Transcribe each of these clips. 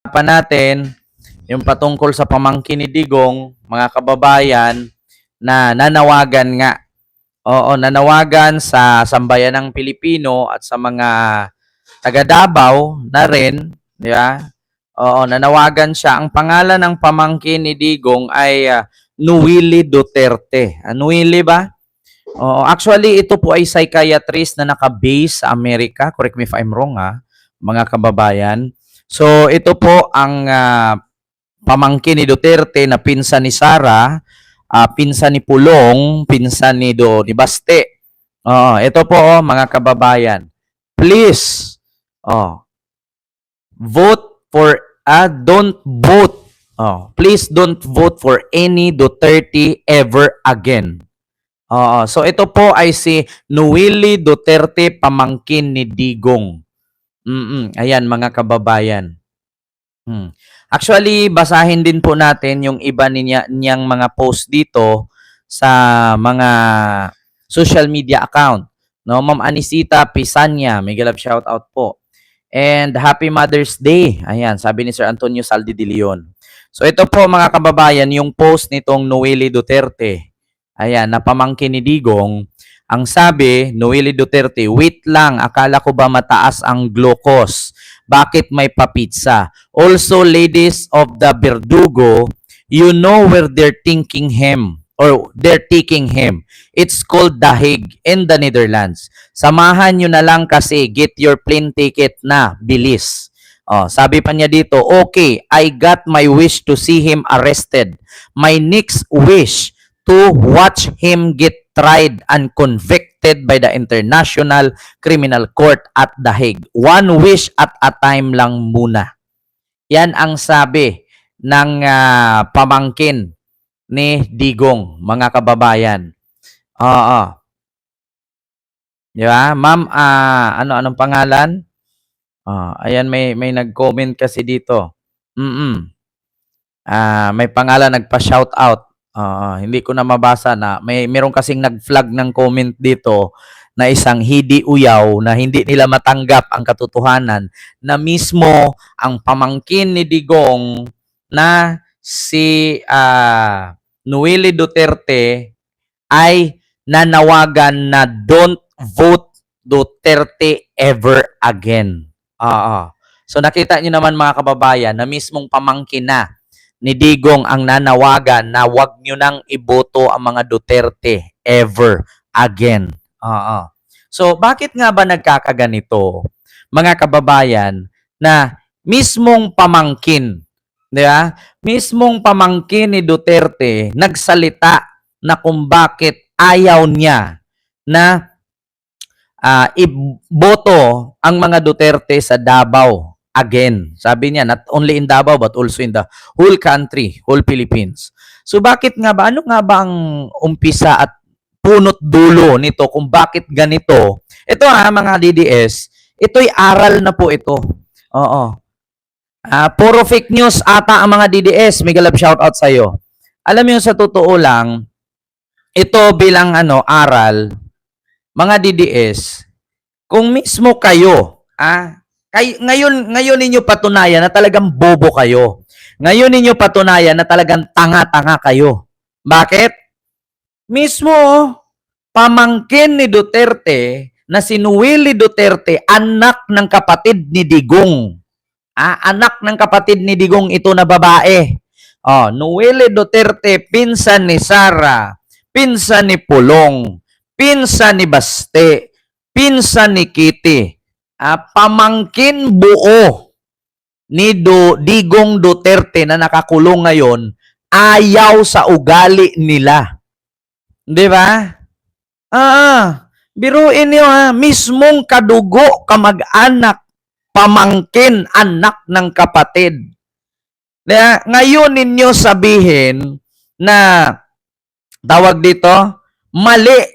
pa natin yung patungkol sa pamangkin ni Digong, mga kababayan, na nanawagan nga. Oo, nanawagan sa sambayanang Pilipino at sa mga taga Davao na rin, di ba? Oo, nanawagan siya. Ang pangalan ng pamangkin ni Digong ay Nuwili Duterte. Nuwili ba? Oo, actually ito po ay psychiatrist na naka-base sa Amerika. Correct me if I'm wrong mga kababayan. So ito po ang pamangkin ni Duterte na pinsan ni Sara, pinsan ni Pulong, pinsan ni Baste. Ito po mga kababayan. Please, vote for don't vote. Please don't vote for any Duterte ever again. So ito po ay si Nuwili Duterte, pamangkin ni Digong. Ayan mga kababayan. Actually, basahin din po natin yung iba niyang mga post dito sa mga social media account. No, Ma'am Anisita Pisanya, may galap shout out po. And Happy Mother's Day. Ayan, sabi ni Sir Antonio Saldi de Leon. So ito po mga kababayan, yung post nitong Nuwili Duterte. Ayan, na pamangkin ni Digong. Ang sabi, Nuwili Duterte, wait lang, akala ko ba mataas ang glucose? Bakit may papizza? Also, ladies of the Verdugo, you know where they're taking him. It's called The Hague in the Netherlands. Samahan nyo na lang kasi get your plane ticket na, bilis. Sabi pa niya dito, okay, I got my wish to see him arrested. My next wish to watch him get tried and convicted by the International Criminal Court at The Hague. One wish at a time lang muna. Yan ang sabi ng pamangkin ni Digong, mga kababayan. Di ba? Ma'am, anong pangalan? Ayan, may nag-comment kasi dito. May pangalan, nagpa-shout out. Hindi ko na mabasa na meron kasing nag-flag ng comment dito na isang hindi uyaw na hindi nila matanggap ang katotohanan na mismo ang pamangkin ni Digong na si Nuwili Duterte ay nanawagan na don't vote Duterte ever again. So nakita niyo naman mga kababayan na mismong pamangkin na ni Digong ang nanawagan na wag nyo nang iboto ang mga Duterte ever again. So, bakit nga ba nagkakaganito, mga kababayan, na mismong pamangkin, di ba? Mismong pamangkin ni Duterte nagsalita na kung bakit ayaw niya na iboto ang mga Duterte sa Davao again. Sabi niya, not only in Davao but also in the whole country, whole Philippines. So bakit nga ba? Ano nga ba ang umpisa at punot dulo nito kung bakit ganito? Ito mga DDS, ito'y aral na po ito. Puro fake news ata ang mga DDS. May galab shoutout sa'yo. Alam mo sa totoo lang, ito bilang aral, mga DDS, kung mismo kayo, ngayon ninyo patunayan na talagang bobo kayo. Ngayon ninyo patunayan na talagang tanga-tanga kayo. Bakit? Mismo, pamangkin ni Duterte na si Nuwili Duterte, anak ng kapatid ni Digong. Anak ng kapatid ni Digong ito na babae. Nuwili Duterte, pinsan ni Sara, pinsan ni Pulong, pinsan ni Baste, pinsan ni Kitty. Pamangkin buo ni Digong Duterte na nakakulong ngayon, ayaw sa ugali nila. Di ba? Biruin niyo mismong kadugo, kamag-anak, pamangkin, anak ng kapatid. Ngayon ninyo sabihin na, tawag dito, mali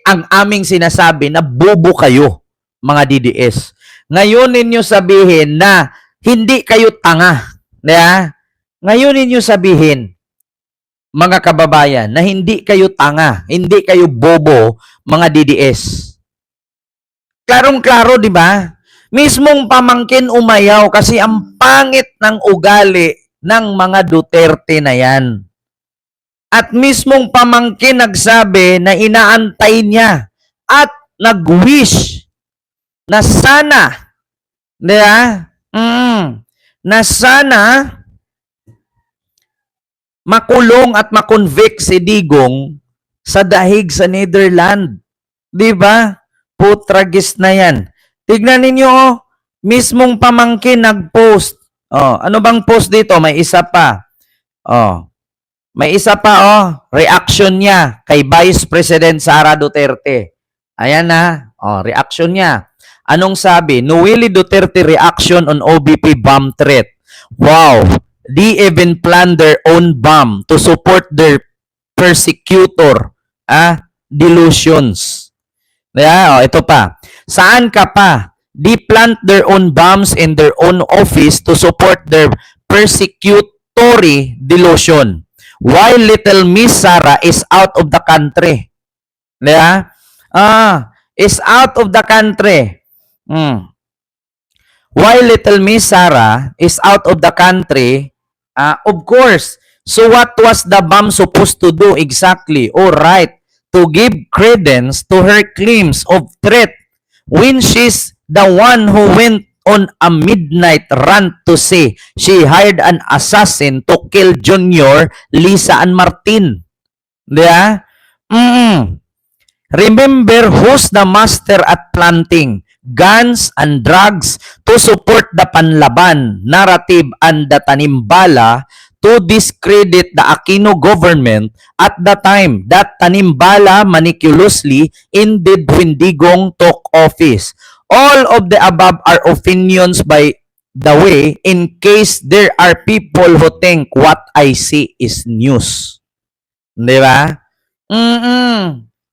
ang aming sinasabi na bobo kayo, mga DDS. Ngayon ninyo sabihin na hindi kayo tanga. Ngayon ninyo sabihin, mga kababayan, na hindi kayo tanga, hindi kayo bobo, mga DDS. Klarong-klaro, di ba? Mismong pamangkin umayaw kasi ang pangit ng ugali ng mga Duterte na yan. At mismong pamangkin nagsabi na inaantay niya at nag-wish na sana, di ba? Na sana makulong at makonvict si Digong sa dahig sa Netherlands. Di ba? Putragis na yan. Tignan ninyo, oh, mismong pamangkin nag-post. Oh, ano bang post dito? May isa pa. Oh, may isa pa, oh, reaction niya kay Vice President Sara Duterte. Ayan na, oh, reaction niya. Anong sabi? Noeli Duterte reaction on OBP bomb threat. Wow, they even plan their own bomb to support their persecutor. Delusions. Yeah, oh, ito pa. Saan ka pa? They plant their own bombs in their own office to support their persecutory delusion. While little Miss Sarah is out of the country. Yeah? Is out of the country. While little Miss Sarah is out of the country, of course. So what was the bomb supposed to do exactly? Oh, right. To give credence to her claims of threat when she's the one who went on a midnight run to say she hired an assassin to kill Junior, Lisa, and Martin. Diba? Remember who's the master at planting guns and drugs to support the panlaban narrative and the tanimbala to discredit the Aquino government at the time that tanimbala meticulously ended when Digong took office. All of the above are opinions, by the way, in case there are people who think what I say is news. Di ba?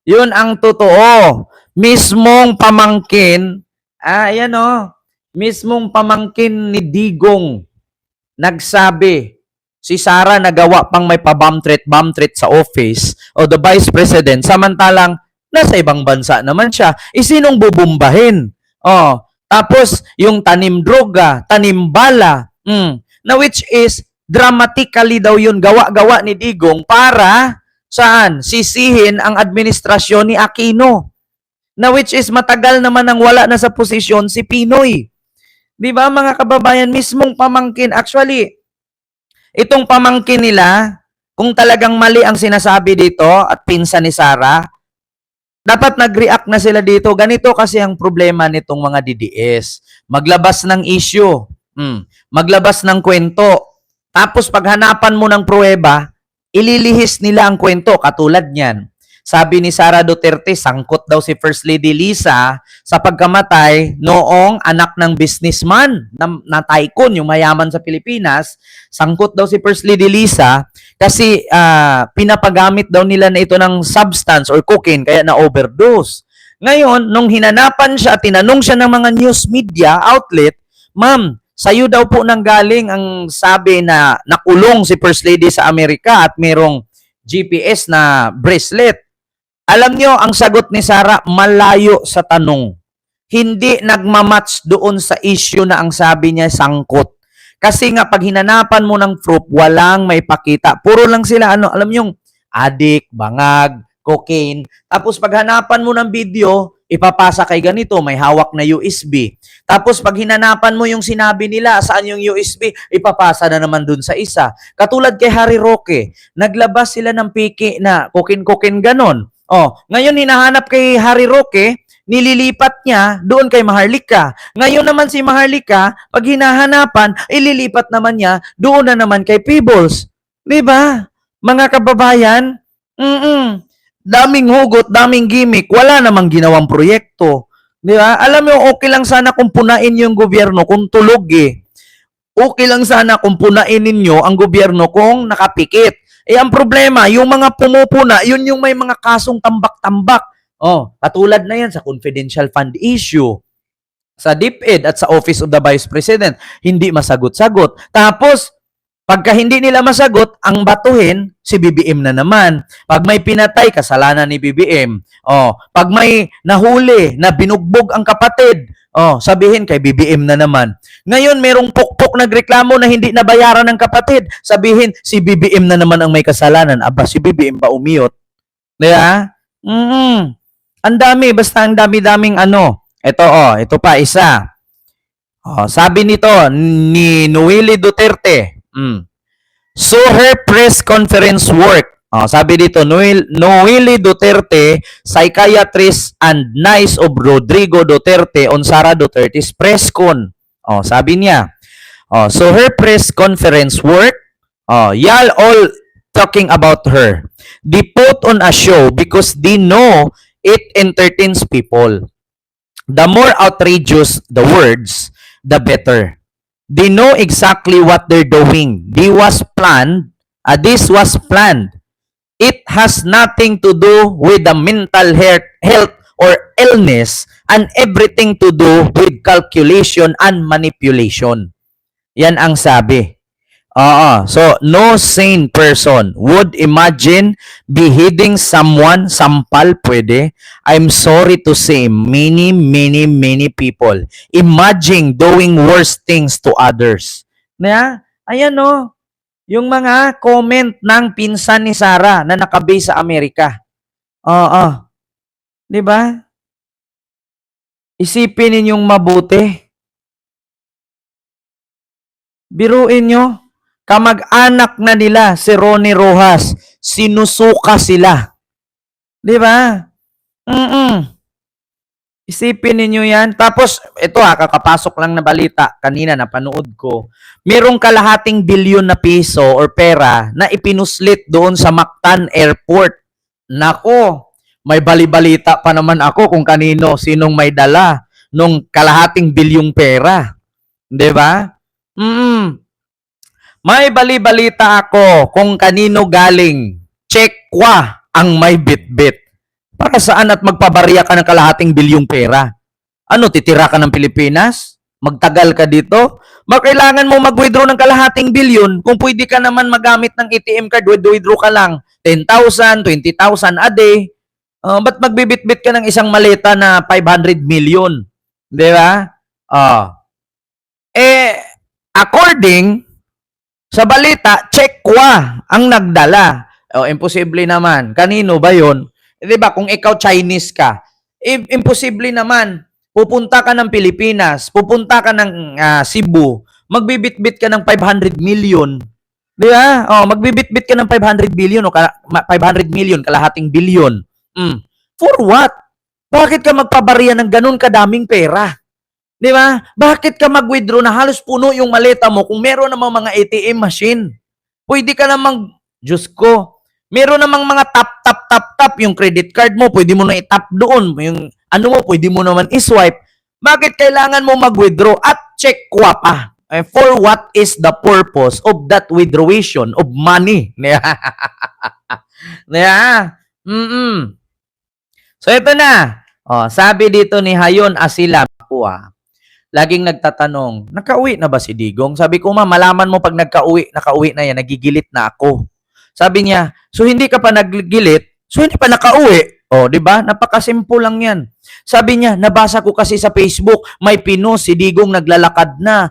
Yun ang totoo. Mismong pamangkin, ayan o, mismong pamangkin ni Digong nagsabi, si Sara nagawa pang may pa-bomb threat sa office o the Vice President, samantalang nasa ibang bansa naman siya. Sinong bubumbahin? Tapos yung tanim droga, tanim bala, na which is dramatically daw yun gawa-gawa ni Digong para saan? Sisihin ang administrasyon ni Aquino. Na which is matagal naman nang wala na sa posisyon si Pinoy. Di ba mga kababayan, mismong pamangkin, actually, itong pamangkin nila, kung talagang mali ang sinasabi dito at pinsan ni Sara, dapat nag-react na sila dito. Ganito kasi ang problema nitong mga DDS. Maglabas ng issue. Maglabas ng kwento. Tapos paghanapan mo ng pruweba, ililihis nila ang kwento. Katulad niyan. Sabi ni Sara Duterte, sangkot daw si First Lady Lisa sa pagkamatay noong anak ng businessman na tycoon, yung mayaman sa Pilipinas. Sangkot daw si First Lady Lisa kasi pinapagamit daw nila na ito ng substance or cocaine kaya na-overdose. Ngayon, nung hinanapan siya, tinanong siya ng mga news media outlet, ma'am, sa'yo daw po nang galing ang sabi na nakulong si First Lady sa Amerika at merong GPS na bracelet. Alam nyo, ang sagot ni Sara, malayo sa tanong. Hindi nagmamatch doon sa issue na ang sabi niya sangkot. Kasi nga, pag hinanapan mo ng proof, walang may pakita. Puro lang sila, alam nyo, addict, bangag, cocaine. Tapos pag hanapan mo ng video, ipapasa kay ganito, may hawak na USB. Tapos pag hinanapan mo yung sinabi nila, saan yung USB, ipapasa na naman dun sa isa. Katulad kay Harry Roque, naglabas sila ng piki na cocaine ganon. Ngayon hinahanap kay Harry Roque, nililipat niya doon kay Maharlika. Ngayon naman si Maharlika, pag hinahanapan, ililipat naman niya doon na naman kay Peebles. Diba? Mga kababayan, daming hugot, daming gimmick, wala namang ginawang proyekto. Diba? Alam mo, okay lang sana kung punain yung gobyerno kung tulog eh. Okay lang sana kung punain ninyo ang gobyerno kung nakapikit. Ang problema, yung mga pumupuna, yun yung may mga kasong tambak-tambak. Katulad na yan sa confidential fund issue, sa DepEd at sa Office of the Vice President. Hindi masagot-sagot. Tapos, pagka hindi nila masagot, ang batuhin, si BBM na naman. Pag may pinatay, kasalanan ni BBM. Pag may nahuli, na binugbog ang kapatid, Oh, sabihin kay BBM na naman. Ngayon, merong pukpok nagreklamo na hindi nabayaran ng kapatid. Sabihin, si BBM na naman ang may kasalanan. Aba, si BBM ba umiyot? Diba? Ang dami, basta ang dami-daming ano. Ito pa, isa. Sabi nito, ni Noeli Duterte, so her press conference work. Sabi dito, Noeli Duterte, psychiatrist and niece of Rodrigo Duterte on Sara Duterte's press con. Sabi niya, so her press conference work, y'all all talking about her. They put on a show because they know it entertains people. The more outrageous the words, the better. They know exactly what they're doing. This was planned. It has nothing to do with the mental health or illness and everything to do with calculation and manipulation. Yan ang sabi. So, no sane person would imagine beheading someone, sampal pwede. I'm sorry to say, many people imagine doing worse things to others. Ayan o, yung mga comment ng pinsan ni Sara na nakabase sa Amerika. Di ba? Isipin ninyong mabuti. Biruin nyo, kamag-anak na nila si Ronnie Rojas, sinusuka sila. Di ba? Isipin ninyo yan. Tapos, ito kakapasok lang na balita. Kanina napanood ko. Merong kalahating bilyon na piso or pera na ipinuslit doon sa Mactan Airport. Nako, may balibalita pa naman ako kung kanino, sinong may dala nung kalahating bilyong pera. Di ba? May balibalita ako kung kanino galing. Tsekwa ang may bitbit. Para saan at magpabarya ka ng kalahating bilyong pera? Ano, titira ka ng Pilipinas? Magtagal ka dito? Kailangan mo mag-withdraw ng kalahating bilyon kung pwede ka naman magamit ng ATM card, withdraw ka lang 10,000, 20,000 a day. Ba't magbibitbit ka ng isang maleta na 500 million? Di ba? According sa balita, Tsekwa ang nagdala. Imposible naman. Kanino ba yon? Di ba, kung ikaw Chinese ka, imposible naman. Pupunta ka ng Pilipinas, pupunta ka ng Cebu, magbibitbit ka ng 500 million. Di ba? Magbibitbit ka ng 500 billion o 500 million, kalahating billion. For what? Bakit ka magpabarya ng ganun kadaming pera? Di ba? Bakit ka mag-withdraw na halos puno yung maleta mo kung meron namang mga ATM machine? Pwede ka namang, Diyos ko, meron namang mga tap yung credit card mo, pwede mo na i-tap doon. Yung ano mo, pwede mo naman i-swipe. Bakit kailangan mo mag-withdraw at check kwa pa? For what is the purpose of that withdrawation of money? So ito na. Sabi dito ni Hayon Asila po laging nagtatanong, nakauwi na ba si Digong? Sabi ko, malaman mo pag nakauwi na yan, nagigilit na ako. Sabi niya, so hindi ka pa nagigilit, so hindi pa nakauwi. Di ba? Napakasimple lang yan. Sabi niya, nabasa ko kasi sa Facebook, may pinost si Digong naglalakad na,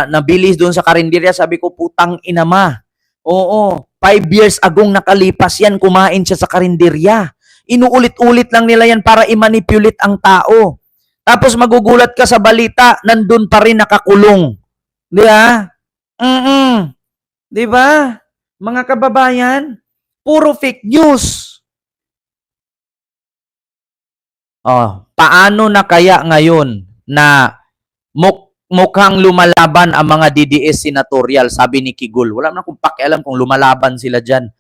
nabilis doon sa karinderya. Sabi ko, putang inama. 5 years agong nakalipas yan, kumain siya sa karinderya. Inuulit-ulit lang nila yan para i-manipulate ang tao. Tapos magugulat ka sa balita, nandun pa rin nakakulong. Di ba? Di ba? Mga kababayan, puro fake news. Paano na kaya ngayon na mukhang lumalaban ang mga DDS senatorial, sabi ni Kigul. Wala na akong pakialam kung lumalaban sila dyan.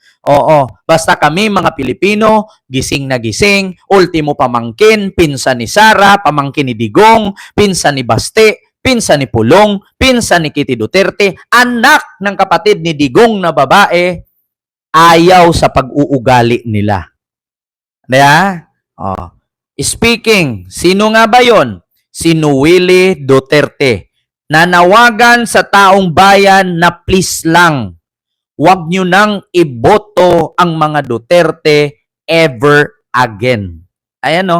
Basta kami mga Pilipino, gising na gising, ultimo pamangkin, pinsan ni Sara, pamangkin ni Digong, pinsan ni Baste, pinsan ni Pulong, pinsan ni Kitty Duterte, anak ng kapatid ni Digong na babae, ayaw sa pag-uugali nila. Diba? Speaking, sino nga ba yon? Si Noeli Duterte. Nanawagan sa taong bayan na please lang, huwag nyo nang iboto ang mga Duterte ever again. Ayan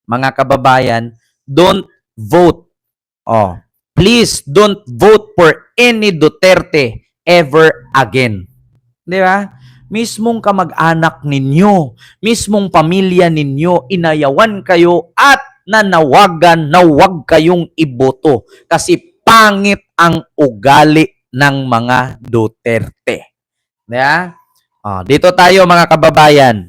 mga kababayan, don't vote Oh, please don't vote for any Duterte ever again. Di ba? Mismong kamag-anak ninyo, mismong pamilya ninyo, inayawan kayo at nanawagan na huwag kayong iboto kasi pangit ang ugali ng mga Duterte. Di ba? Dito tayo mga kababayan.